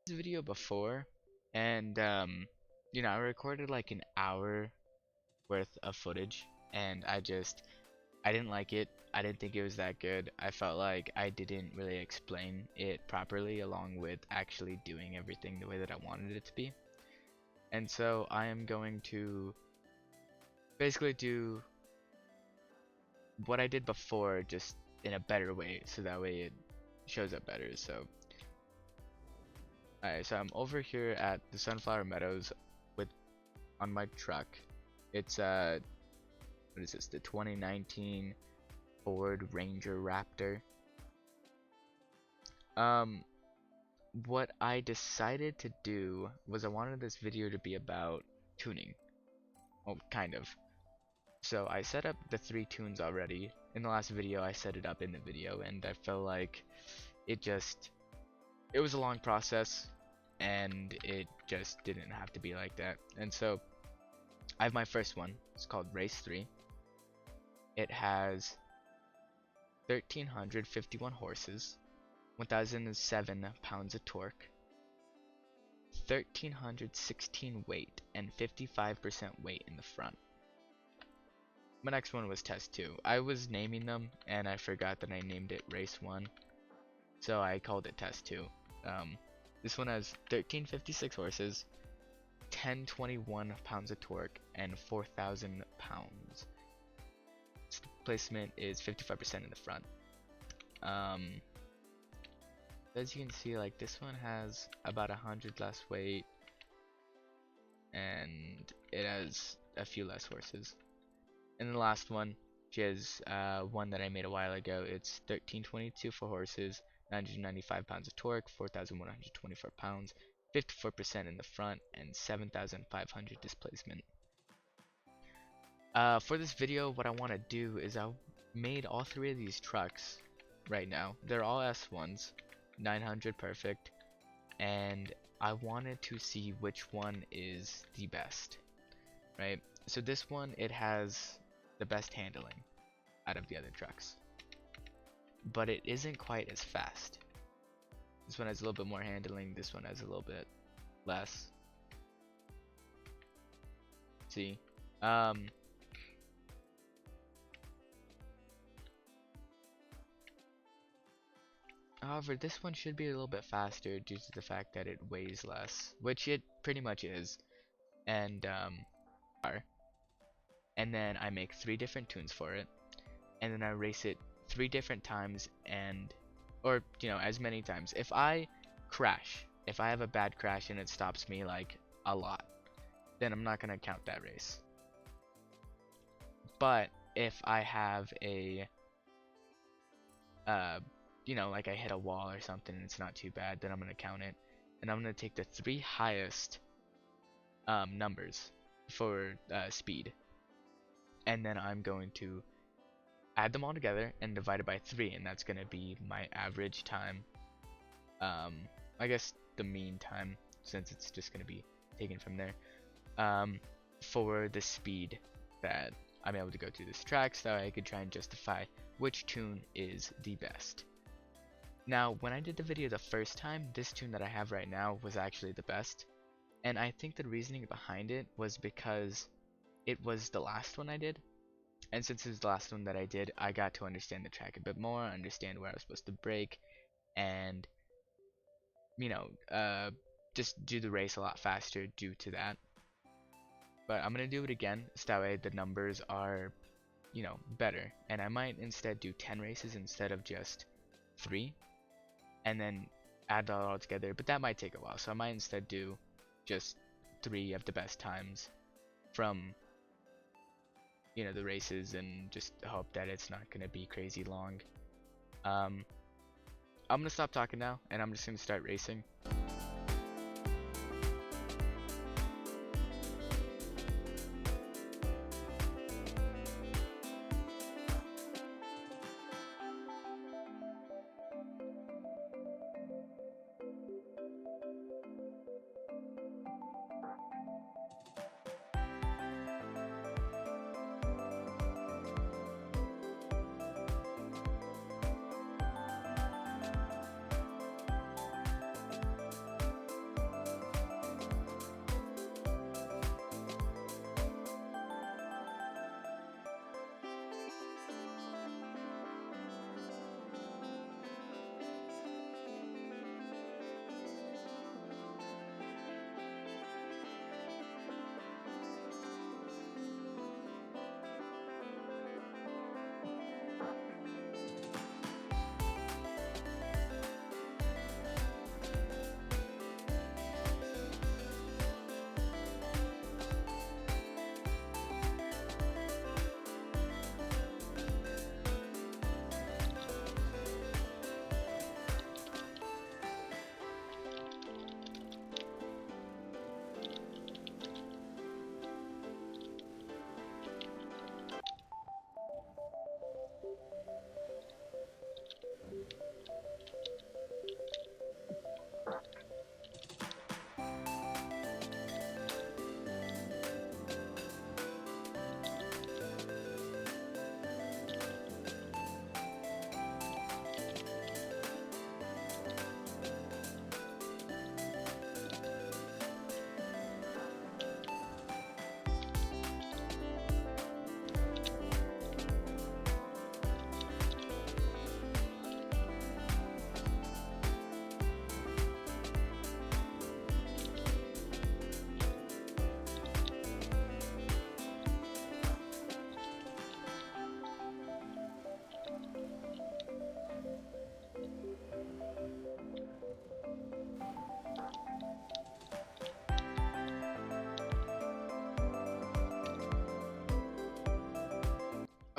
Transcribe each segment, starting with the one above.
this video before, and I recorded like an hour worth of footage, and I didn't like it. I didn't think it was that good. I felt like I didn't really explain it properly, along with actually doing everything the way that I wanted it to be. And so I am going to basically do what I did before, just in a better way, so that way it shows up better. So, alright, so I'm over here at the Sunflower Meadows with on my truck. It's what is this? The 2019 Ford Ranger Raptor. Um, what I decided to do was I wanted this video to be about tuning. Well, kind of. So I set up the 3 tunes already. In the last video, I set it up in the video, and I felt like it was a long process, and it just didn't have to be like that. And so I have my first one. It's called Race 3. It has 1,351 horses, 1,007 pounds of torque, 1,316 weight, and 55% weight in the front. My next one was Test 2. I was naming them, and I forgot that I named it Race 1, so I called it Test 2. This one has 1,356 horses, 1,021 pounds of torque, and 4,000 pounds. Placement is 55% in the front. As you can see, like, this one has about 100 less weight, and it has a few less horses. And the last one, which is one that I made a while ago, it's 1,322 for horses, 995 pounds of torque, 4,124 pounds, 54% in the front, and 7,500 displacement. For this video, what I want to do is I made all 3 of these trucks right now. They're all S1s, 900 perfect, and I wanted to see which one is the best, right? So this one, it has the best handling out of the other trucks, but it isn't quite as fast. This one has a little bit more handling, this one has a little bit less. See? However, this one should be a little bit faster due to the fact that it weighs less, which it pretty much is. And then I make 3 different tunes for it, and then I race it 3 different times, or as many times. If I crash, if I have a bad crash and it stops me like a lot, then I'm not gonna count that race. But if I have a like I hit a wall or something and it's not too bad, then I'm gonna count it, and I'm gonna take the 3 highest numbers for speed, and then I'm going to add them all together and divide it by 3, and that's gonna be my average time. I guess the mean time, since it's just gonna be taken from there, for the speed that I'm able to go through this track, so I could try and justify which tune is the best. Now, when I did the video the first time, this tune that I have right now was actually the best, and I think the reasoning behind it was because it was the last one I did, and since it was the last one that I did, I got to understand the track a bit more, understand where I was supposed to brake, and just do the race a lot faster due to that. But I'm gonna do it again, so that way the numbers are better, and I might instead do 10 races instead of just 3, and then add that all together, but that might take a while, so I might instead do just 3 of the best times from the races, and just hope that it's not gonna be crazy long. I'm gonna stop talking now, and I'm just gonna start racing.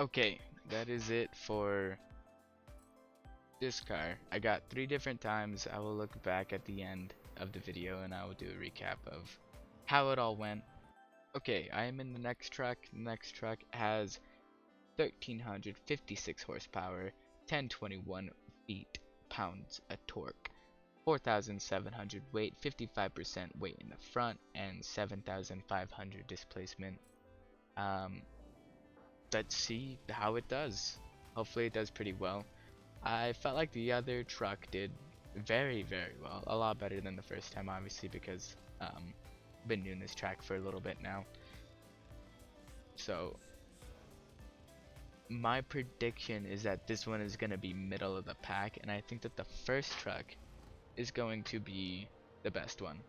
Okay, that is it for this car. I got 3 different times. I will look back at the end of the video and I will do a recap of how it all went. Okay, I am in the next truck. The next truck has 1356 horsepower, 1021 feet-pounds of torque, 4,700 weight, 55% weight in the front, and 7,500 displacement. Um, let's see how it does. Hopefully it does pretty well. I felt like the other truck did very well, a lot better than the first time, obviously, because been doing this track for a little bit now. So my prediction is that this one is going to be middle of the pack, and I think that the first truck is going to be the best one.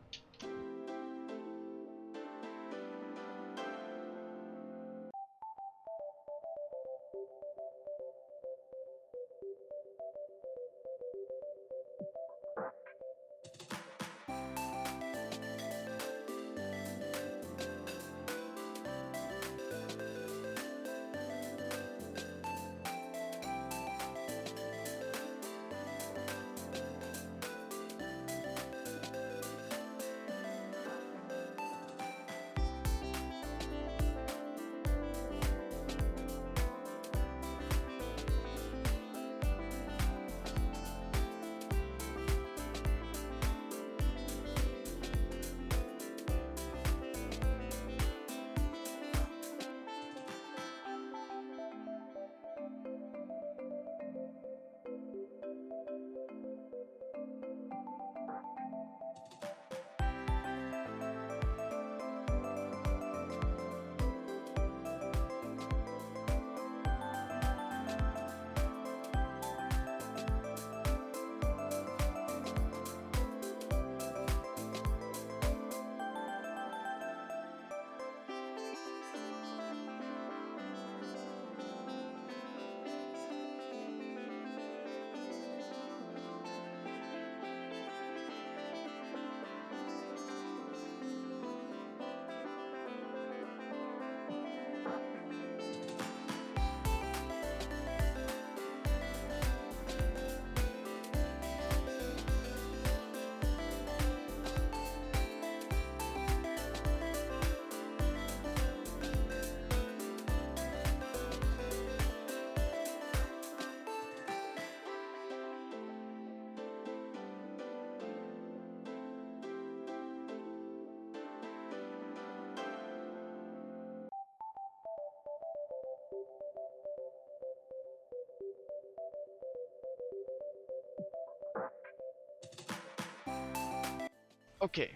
Okay,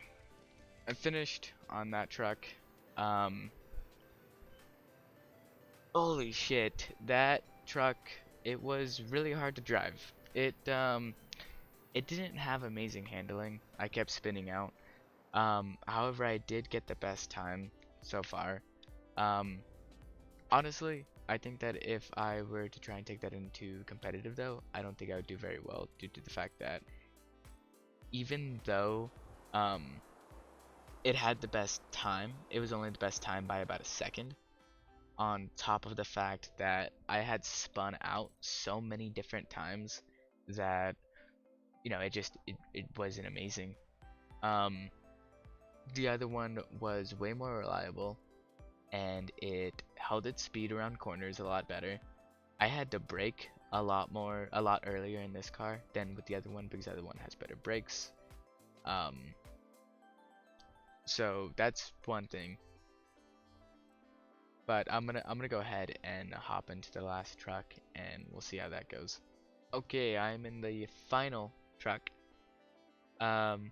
I finished on that truck. Um, Holy shit, that truck, it was really hard to drive. It didn't have amazing handling. I kept spinning out. However, I did get the best time so far. Um, Honestly, I think that if I were to try and take that into competitive though, I don't think I would do very well due to the fact that even though um it had the best time, it was only the best time by about a second. On top of the fact that I had spun out so many different times that it wasn't amazing. Um, the other one was way more reliable and it held its speed around corners a lot better. I had to brake a lot earlier in this car than with the other one because the other one has better brakes. Um, so that's one thing. But I'm gonna go ahead and hop into the last truck and we'll see how that goes. Okay, I'm in the final truck. Um,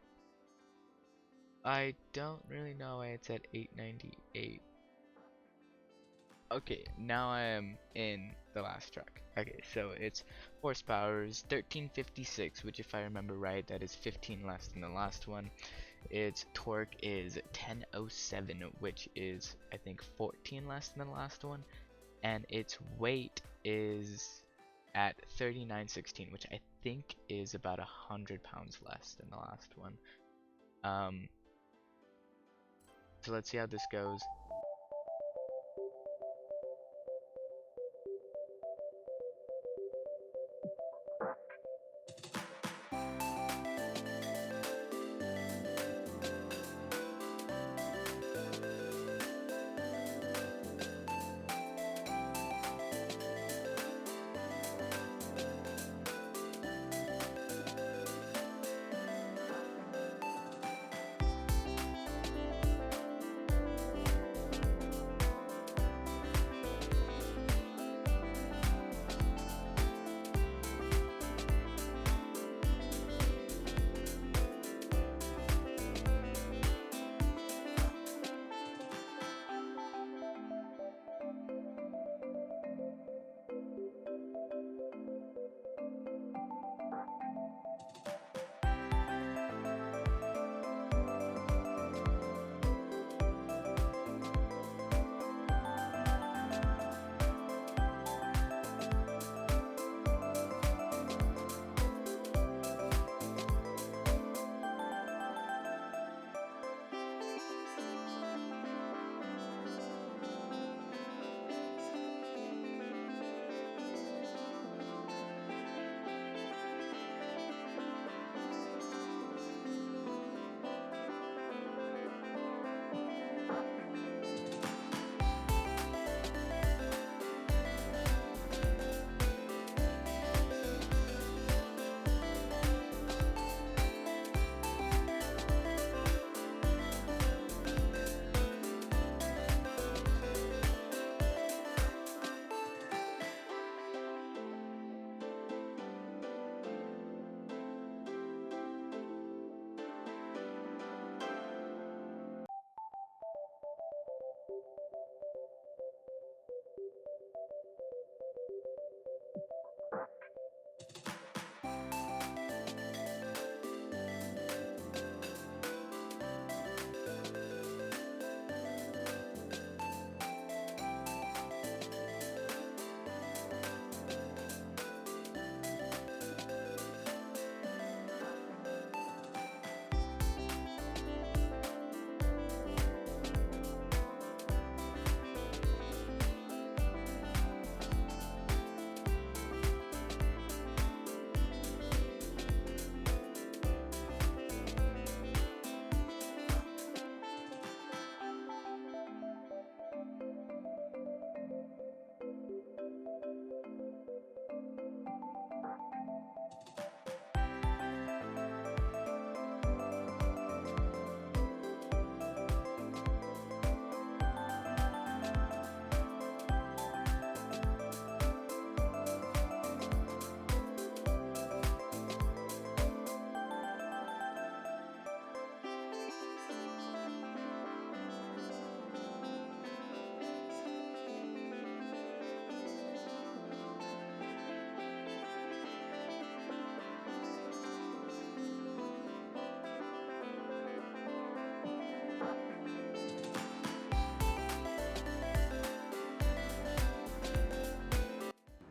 I don't really know why it's at 898. Okay, now I am in the last truck. Okay, so its horsepower is 1356, which if I remember right, that is 15 less than the last one. Its torque is 1007, which is I think 14 less than the last one. And its weight is at 3916, which I think is about 100 pounds less than the last one. So let's see how this goes.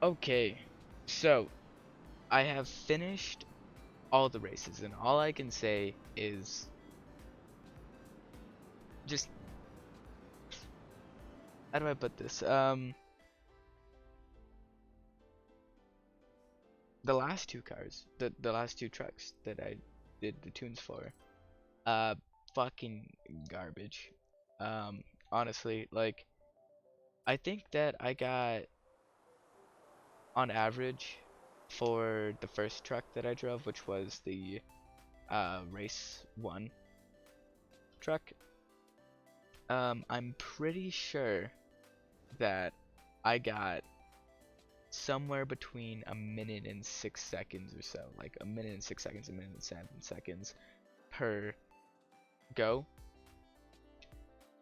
Okay, so I have finished all the races, and all I can say is just how do I put this? The last two cars, the last two trucks that I did the tunes for, uh, fucking garbage. Honestly, like I think that I got on average for the first truck that I drove, which was the race one truck. I'm pretty sure that I got somewhere between a minute and 6 seconds or so, like a minute and 6 seconds, a minute and 7 seconds per go.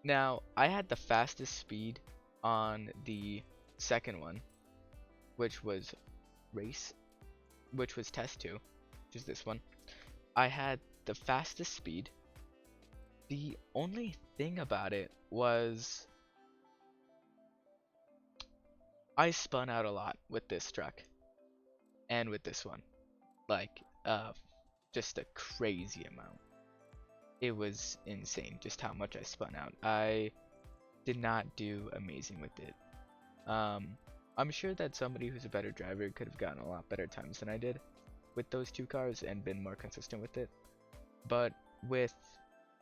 Now, I had the fastest speed on the second one, which was race, which was test 2, which is this one. I had the fastest speed. The only thing about it was I spun out a lot with this truck and with this one. Like, just a crazy amount. It was insane just how much I spun out. I did not do amazing with it. I'm sure that somebody who's a better driver could have gotten a lot better times than I did with those two cars and been more consistent with it. But with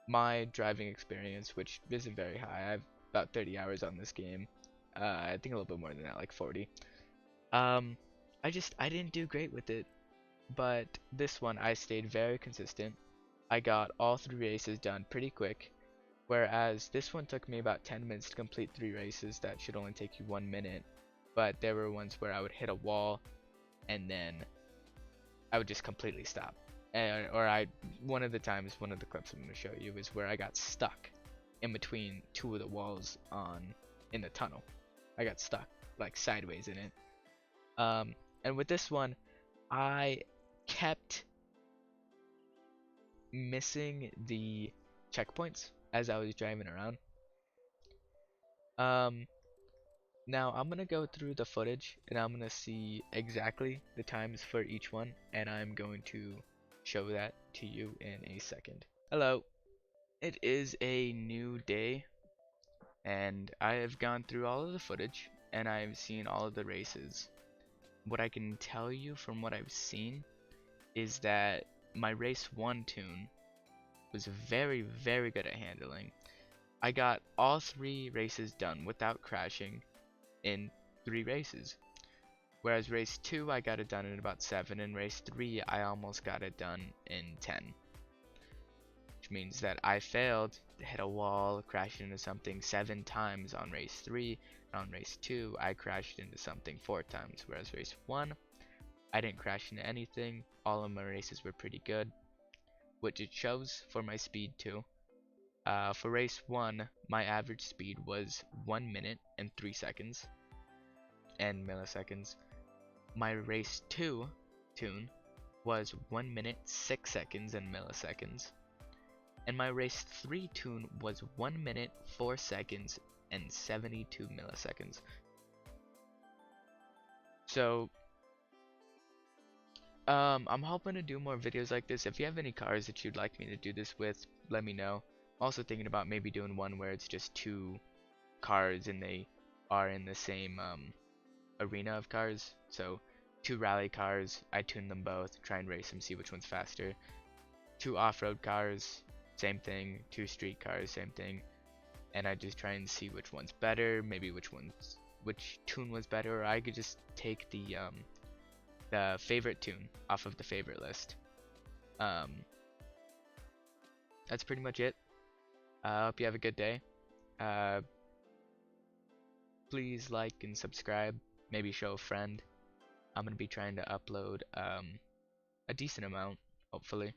my driving experience, which isn't very high, I have about 30 hours on this game. I think a little bit more than that, like 40. Um, I didn't do great with it, but this one I stayed very consistent. I got all 3 races done pretty quick, whereas this one took me about 10 minutes to complete 3 races that should only take you 1 minute. But there were ones where I would hit a wall and then I would just completely stop. One of the times, one of the clips I'm going to show you is where I got stuck in between two of the walls in the tunnel. I got stuck like sideways in it. And with this one, I kept missing the checkpoints as I was driving around. Um, Now I'm gonna go through the footage and I'm gonna see exactly the times for each one, and I'm going to show that to you in a second. Hello, it is a new day and I have gone through all of the footage and I've seen all of the races. What I can tell you from what I've seen is that my race 1 tune was very, very good at handling. I got all 3 races done without crashing in 3 races. Whereas race 2 I got it done in about 7, and race 3 I almost got it done in 10. Which means that I failed, hit a wall, crashed into something 7 times on race 3, and on race 2 I crashed into something 4 times. Whereas race 1 I didn't crash into anything, all of my races were pretty good, which it shows for my speed too. For race 1 my average speed was 1 minute and 3 seconds and milliseconds. My race 2 tune was 1 minute 6 seconds and milliseconds. And my race 3 tune was 1 minute 4 seconds and 72 milliseconds. So I'm hoping to do more videos like this. If you have any cars that you'd like me to do this with, let me know. I'm also thinking about maybe doing one where it's just 2 cars and they are in the same arena of cars. So 2 rally cars, I tune them both, try and race them, see which one's faster. 2 off-road cars, same thing. 2 street cars, same thing. And I just try and see which one's better, maybe which tune was better, or I could just take the favorite tune off of the favorite list. That's pretty much it. I hope you have a good day. Please like and subscribe, maybe show a friend. I'm gonna be trying to upload a decent amount, hopefully.